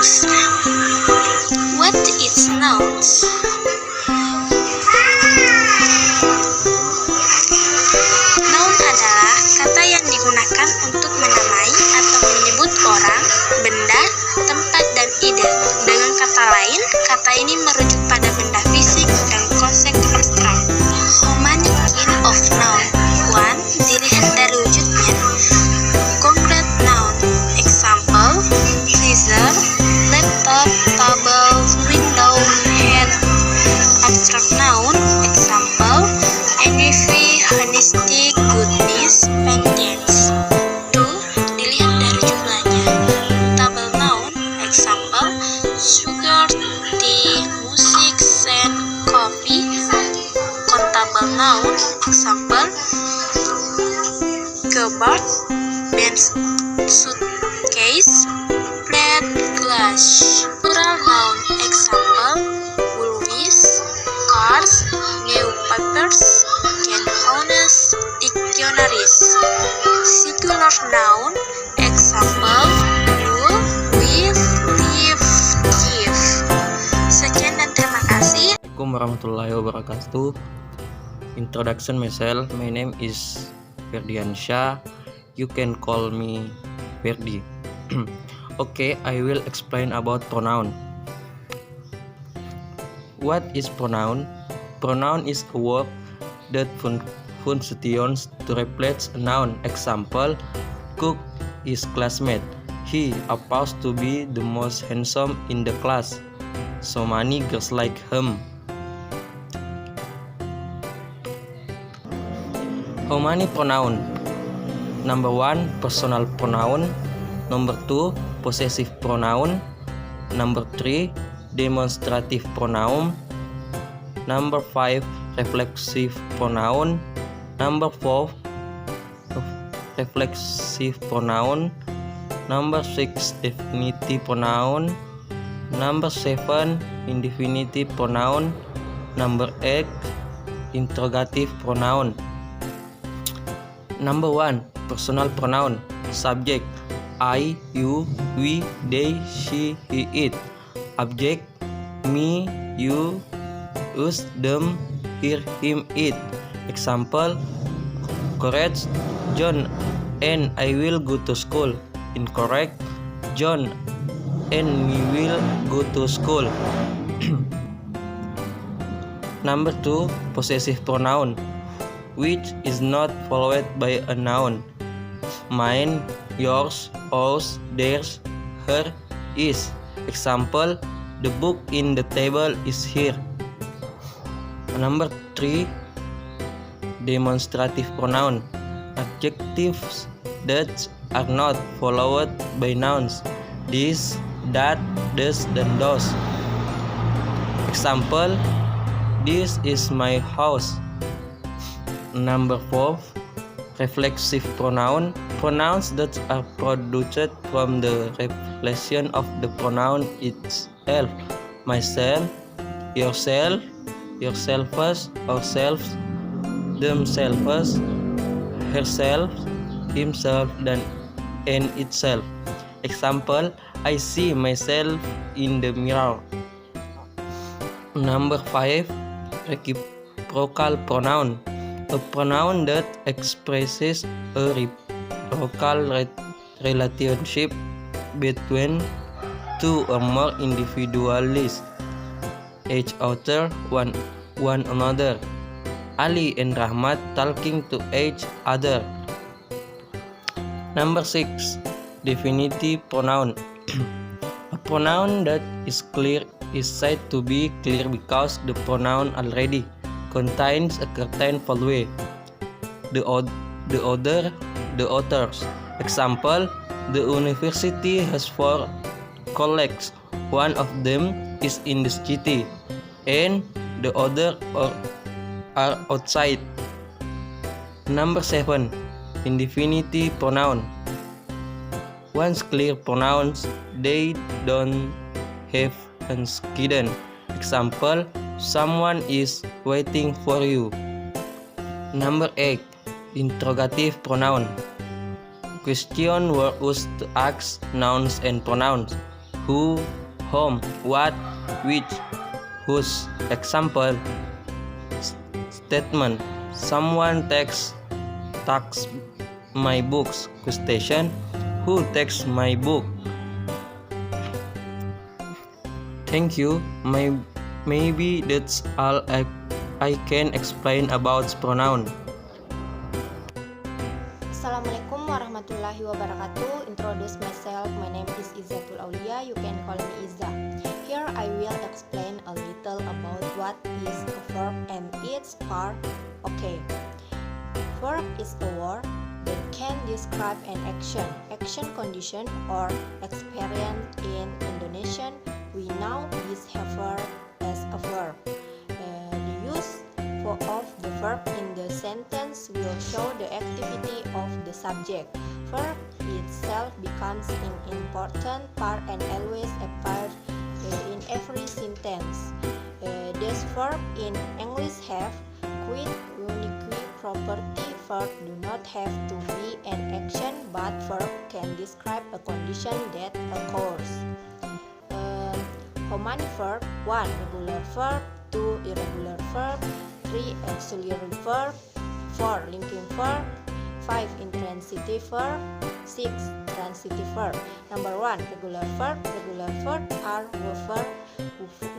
nouns. What is nouns? Noun adalah kata yang digunakan untuk menamai atau menyebut orang, benda, tempat, dan ide. Dengan kata lain, kata ini merujuk pada benda fisik dan konsep abstrak. How many kind of noun? 1. Dilihat dari wujudnya. Concrete noun. Example: freezer, laptop, table, window, hand. Abstract noun. Example: envy, honesty, goodness, patience. 2. Dilihat dari jumlahnya. Table noun. Example: sugar, tea, music, sand, coffee. Countable noun. Example: cupboard, bench, suitcase, plate, glass. Plural noun. Example: movies, cars, newspapers, can honest, dictionaries. Singular noun. Example: blue, with, thief, thief. Sekian dan terima kasih. Assalamualaikum warahmatullahi wabarakatuh. Introduction myself. My name is Ferdiansyah. You can call me Ferdi. Okay, I will explain about pronoun. What is pronoun? Pronoun is a verb that functions to replace a noun. Example: Cook is classmate. He appears to be the most handsome in the class. So many girls like him. How many pronoun? Number 1, personal pronoun. Number 2, possessive pronoun. Number 3, demonstrative pronoun. Number 5, reflexive pronoun. Number 4, reflexive pronoun. Number 6, definitive pronoun. Number 7, indefinitive pronoun. Number 8, interrogative pronoun. Number 1, personal pronoun. Subject: I, you, we, they, she, he, it. Object: me, you, us, them, her, him, it. Example: correct: John and I will go to school. Incorrect: John and we will go to school. Number 2, possessive pronoun, which is not followed by a noun. Mine, yours, ours, theirs, her, is. Example: the book in the table is here. Number 3, demonstrative pronoun, adjectives that are not followed by nouns. This, that, this, dan those. Example: this is my house. Number 4, reflexive pronoun, pronouns that are produced from the reflection of the pronoun itself. Myself, yourself, yourselves, ourselves, themselves, herself, himself, and itself. Example: I see myself in the mirror. Number 5, reciprocal pronoun, a pronoun that expresses a reciprocal relationship between two or more individuals, each other, one another. Ali and Rahmat talking to each other. Number 6, definitive pronoun, a pronoun that is clear is said to be clear because the pronoun already contains a certain value. The authors. Example: the university has 4 colleagues. One of them is in the city, and the other are outside. Number 7, indefinitive pronoun. Once clear pronouns, they don't have hidden. Example: someone is waiting for you. Number 8, interrogative pronoun. Question were used to ask nouns and pronouns. who, whom, what, which, whose. Example statement: someone takes my books. Question: who takes my book? Thank you. Maybe that's all I can explain about pronoun. Assalamualaikum warahmatullahi wabarakatuh. Introduce myself. My name is Izzatul Aulia. You can call me Izza. Here I will explain a little about what is a verb and its part. Okay. Verb is a word that can describe an action, condition, or experience. In Indonesian, we know this verb as a verb. The use of the verb in the sentence will show the activity of the subject. Verb itself becomes an important part and always appears in every sentence. These verbs in English have quite unique property. Verb do not have to be an action, but verb can describe a condition that occurs. How many verbs? 1. Regular verb, 2. Irregular verb, 3. Auxiliary verb, 4. Linking verb, 5. Intransitive verb, 6. Transitive verb. Number 1. Regular verb. Regular verb are verbs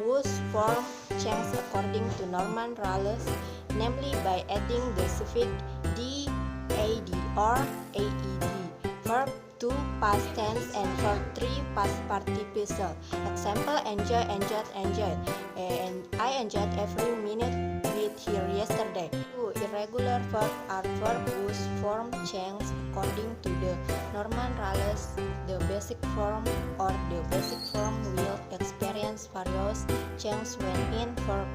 whose form changes according to Norman Raleigh, namely by adding the suffix d, ad, or aed. Verb 2. Past tense and verb 3. Past participle. Example: enjoy, enjoyed. And I enjoyed every minute with her yesterday. 2. Irregular verbs are verbs whose form changes according to the Norman Raleigh. The basic form or the basic form will experience various changes when in verb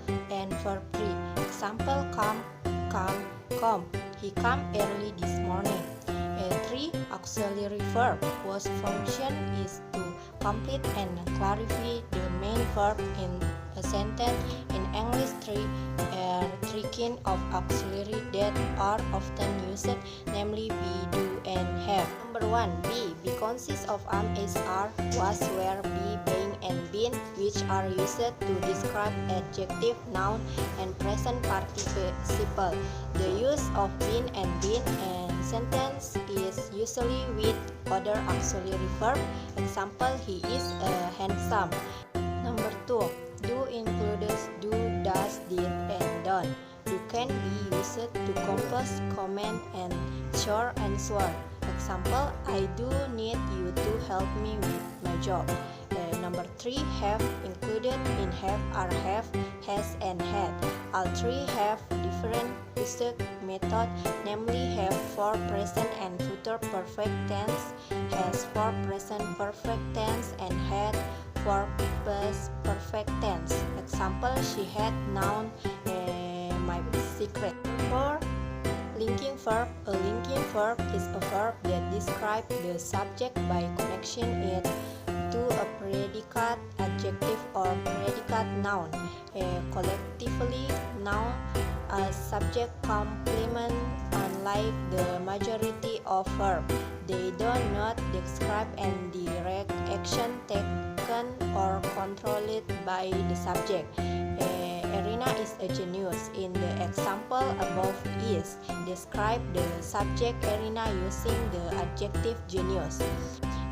2 and verb 3. Example: come. He came early this morning. 3. Auxiliary verb whose function is to complete and clarify the main verb in a sentence. In English, three kind of auxiliary that are often used, namely be, do, and have. Number 1. Be consists of am, is, are, was, were, be, being, and been, which are used to describe adjective, noun, and present participle. The use of been and sentence is usually with other auxiliary verb. Example: he is handsome. Number 2. Do includes do, does, did, and done. Do can be used to compose, comment, and short answer. Example: I do need you to help me with my job. Number 3. Have included in have are have, has, and had. All three have different usage method, namely have for present and future perfect tense, has for present perfect tense, and had for past perfect tense. Example: she had known my secret. 4. Linking verb. A linking verb is a verb that describes the subject by connection it to a predicate adjective or predicate noun. Collectively, noun as subject complement. Unlike the majority of verbs, they do not describe and direct action taken or controlled by the subject. Irina is a genius. In the example above is describe the subject Irina using the adjective genius.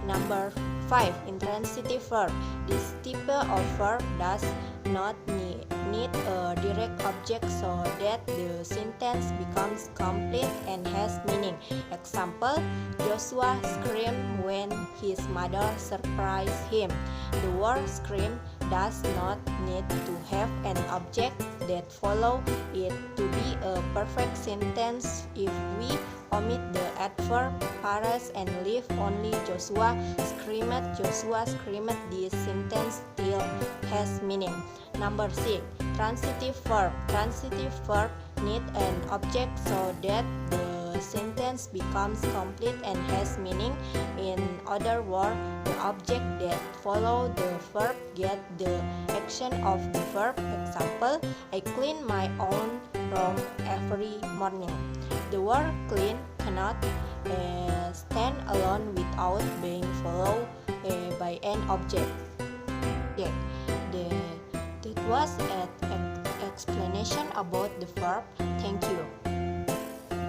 Number 5. Intransitive verb. This type of verb does not need a direct object so that the sentence becomes complete and has meaning. Example: Joshua screamed when his mother surprised him. The word scream does not need to have an object that follow it to be a perfect sentence. If we omit the adverb phrase and leave only Joshua screamed, this sentence still has meaning. Number 6. Transitive verb. Transitive verb need an object so that the sentence becomes complete and has meaning. In other words, the object that follow the verb get the action of the verb. Example: I clean my own room every morning. The word clean cannot stand alone without being followed by explain object. Yeah, that was an explanation about the verb. Thank you.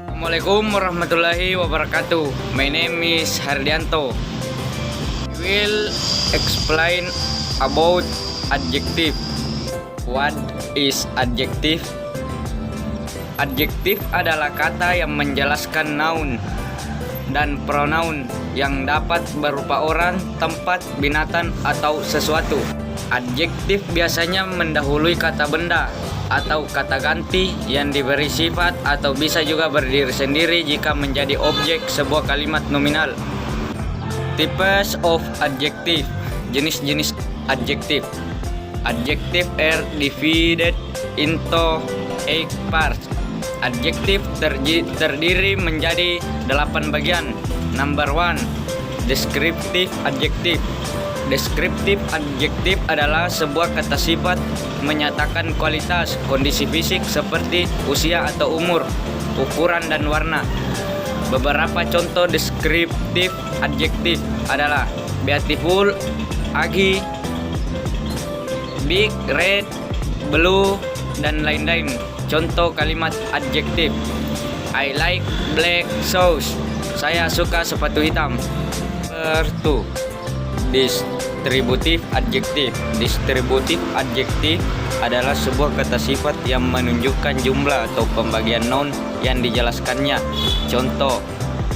Assalamualaikum warahmatullahi wabarakatuh. My name is Hardianto. We will explain about adjective. What is adjective? Adjektif adalah kata yang menjelaskan noun dan pronoun yang dapat berupa orang, tempat, binatang, atau sesuatu. Adjektif biasanya mendahului kata benda atau kata ganti yang diberi sifat atau bisa juga berdiri sendiri jika menjadi objek sebuah kalimat nominal. Types of adjective. Jenis-jenis adjektif. Adjective are divided into 8 parts. Adjektif terdiri menjadi 8 bagian. Number 1, descriptive adjective. Deskriptif adjektif adalah sebuah kata sifat menyatakan kualitas, kondisi fisik seperti usia atau umur, ukuran dan warna. Beberapa contoh deskriptif adjektif adalah beautiful, ugly, big, red, blue, dan lain-lain. Contoh kalimat adjektif: I like black shoes. Saya suka sepatu hitam. Number 2, distributive adjektif. Distributive adjektif adalah sebuah kata sifat yang menunjukkan jumlah atau pembagian noun yang dijelaskannya. Contoh: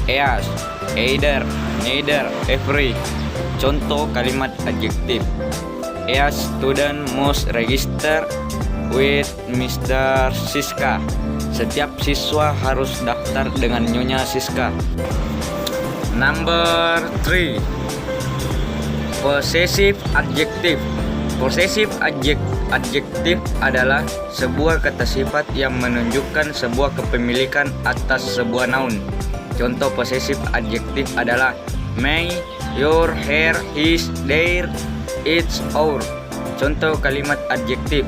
each, either, neither, every. Contoh kalimat adjektif: each student must register with Mr. Siska. Setiap siswa harus daftar dengan Nyonya Siska. Number 3, possessive adjective. Possessive adjective adalah sebuah kata sifat yang menunjukkan sebuah kepemilikan atas sebuah noun. Contoh possessive adjective adalah my, your, her, his, their, its, our. Contoh kalimat adjektif: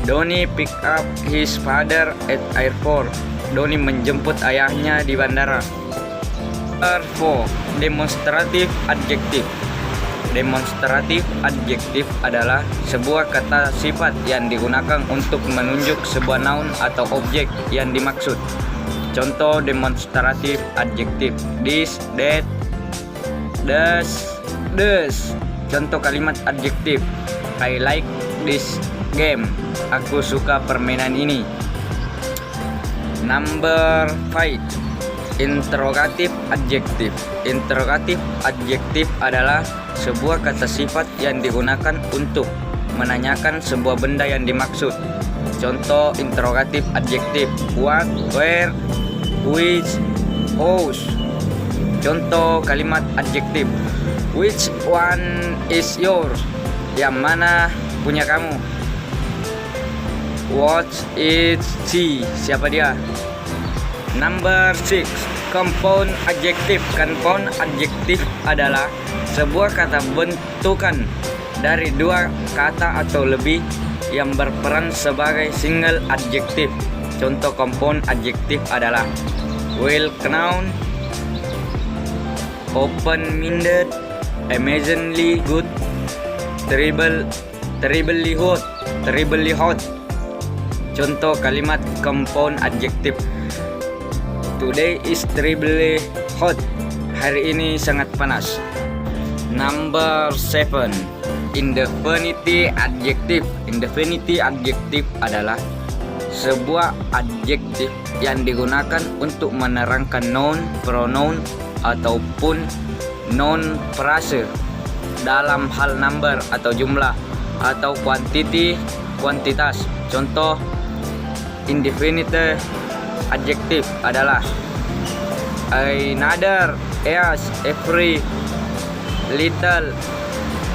Doni pick up his father at airport. Doni menjemput ayahnya di bandara. Number 4, demonstrative adjective. Demonstrative adjective adalah sebuah kata sifat yang digunakan untuk menunjuk sebuah noun atau objek yang dimaksud. Contoh demonstrative adjective: this, that, does. Contoh kalimat adjektif: I like this game. Aku suka permainan ini. Number 5, interrogative adjective. Interrogative adjective adalah sebuah kata sifat yang digunakan untuk menanyakan sebuah benda yang dimaksud. Contoh interrogative adjektif: what, where, which, whose. Contoh kalimat adjektif: which one is yours? Yang mana punya kamu? What is she? Siapa dia? Number 6, compound adjective. Compound adjective adalah sebuah kata bentukan dari dua kata atau lebih yang berperan sebagai single adjective. Contoh compound adjective adalah well known, open-minded, amazingly good, terribly hot. Contoh kalimat compound adjective: today is terribly hot. Hari ini sangat panas. Number 7, indefinite adjective. Indefinite adjective adalah sebuah adjektif yang digunakan untuk menerangkan noun, pronoun, ataupun non frase dalam hal number atau jumlah atau kuantitas. Contoh indefinite adjective adalah another, as, every, little,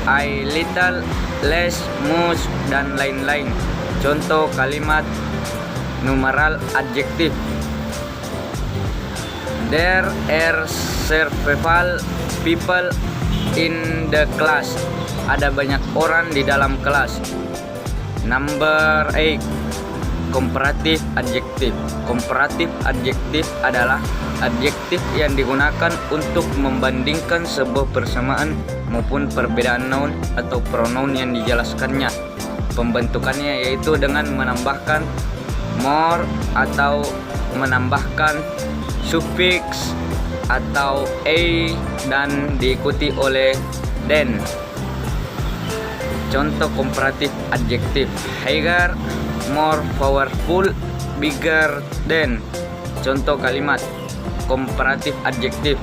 I, little, less, much, dan lain-lain. Contoh kalimat numeral adjektif: there are several people in the class. Ada banyak orang di dalam kelas. Number 8, comparative adjective. Comparative adjective adalah adjektif yang digunakan untuk membandingkan sebuah persamaan maupun perbedaan noun atau pronoun yang dijelaskannya. Pembentukannya yaitu dengan menambahkan more atau menambahkan suffix atau a dan diikuti oleh than. Contoh komparatif adjektif: higher, more powerful, bigger than. Contoh kalimat komparatif adjektif: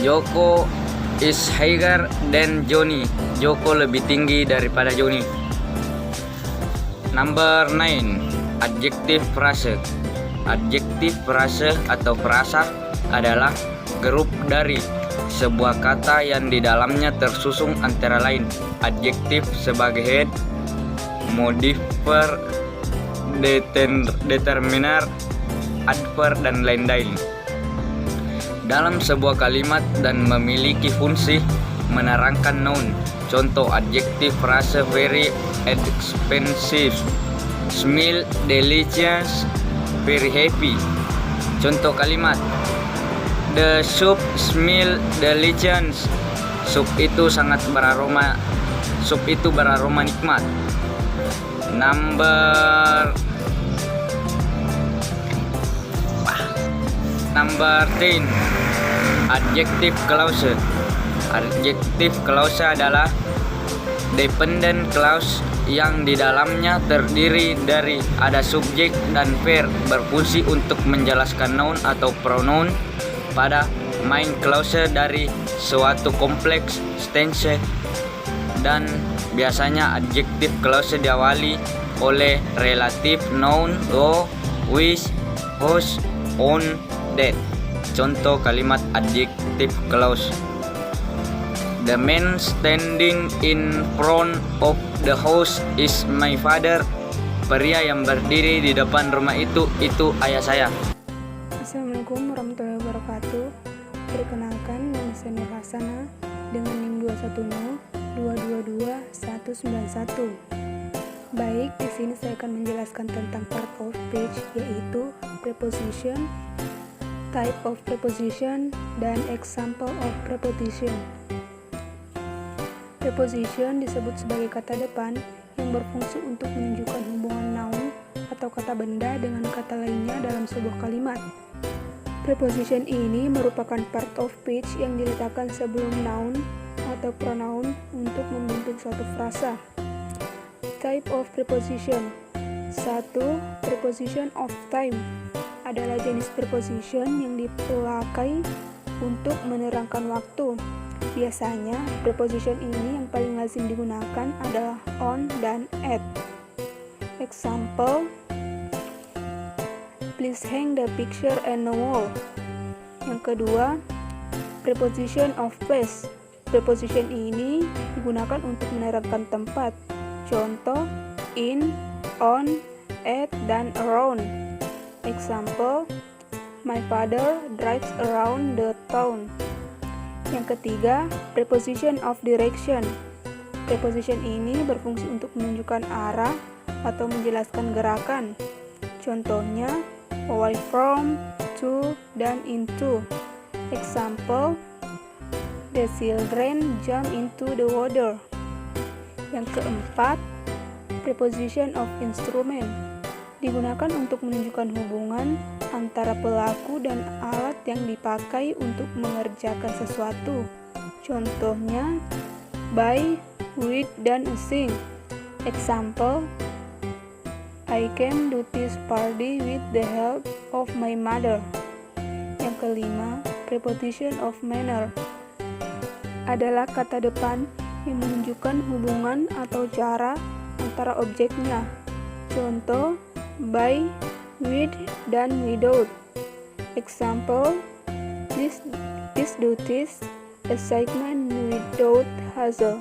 Joko is higher than Johnny. Joko lebih tinggi daripada Johnny. Number 9. Adjektif frase. Adjektif frase atau frasa adalah grup dari sebuah kata yang di dalamnya tersusun antara lain adjektif sebagai head, modifier, determiner, adverb, dan lain-lain dalam sebuah kalimat dan memiliki fungsi menerangkan noun. Contoh adjektif frase: very expensive, smell delicious, very happy. Contoh kalimat: the soup smell delicious. Sup itu sangat beraroma. Sup itu beraroma nikmat. Number 10. Adjective clause. Adjective clause adalah dependent clause yang di dalamnya terdiri dari ada subjek dan verb berfungsi untuk menjelaskan noun atau pronoun pada main clause dari suatu kompleks tense, dan biasanya adjective clause diawali oleh relative noun who, which, whose, on, that. Contoh kalimat adjective clause: the man standing in front of the house is my father. Pria yang berdiri di depan rumah itu ayah saya. Assalamualaikum warahmatullahi wabarakatuh. Perkenalkan, nama saya Nur Hasana dengan NIM 210222191. Baik, di sini saya akan menjelaskan tentang part of speech, yaitu preposition, type of preposition, dan example of preposition. Preposition disebut sebagai kata depan yang berfungsi untuk menunjukkan hubungan noun atau kata benda dengan kata lainnya dalam sebuah kalimat. Preposition ini merupakan part of speech yang diletakkan sebelum noun atau pronoun untuk membentuk suatu frasa. Type of preposition. 1. Preposition of time adalah jenis preposition yang dipakai untuk menerangkan waktu. Biasanya, preposition ini yang paling lazim digunakan adalah on dan at. Example: please hang the picture on the wall. Yang kedua, preposition of place. Preposition ini digunakan untuk menerangkan tempat. Contoh: in, on, at, dan around. Example: my father drives around the town. Yang ketiga, preposition of direction. Preposition ini berfungsi untuk menunjukkan arah atau menjelaskan gerakan. Contohnya, away from, to, dan into. Example: the children jump into the water. Yang keempat, preposition of instrument. Digunakan untuk menunjukkan hubungan antara pelaku dan alat yang dipakai untuk mengerjakan sesuatu. Contohnya, buy, with, dan sing. Example: I came to this party with the help of my mother. Yang kelima, preposition of manner adalah kata depan yang menunjukkan hubungan atau cara antara objeknya. Contoh: by, with, dan without. Example: this duties assignment without hassle.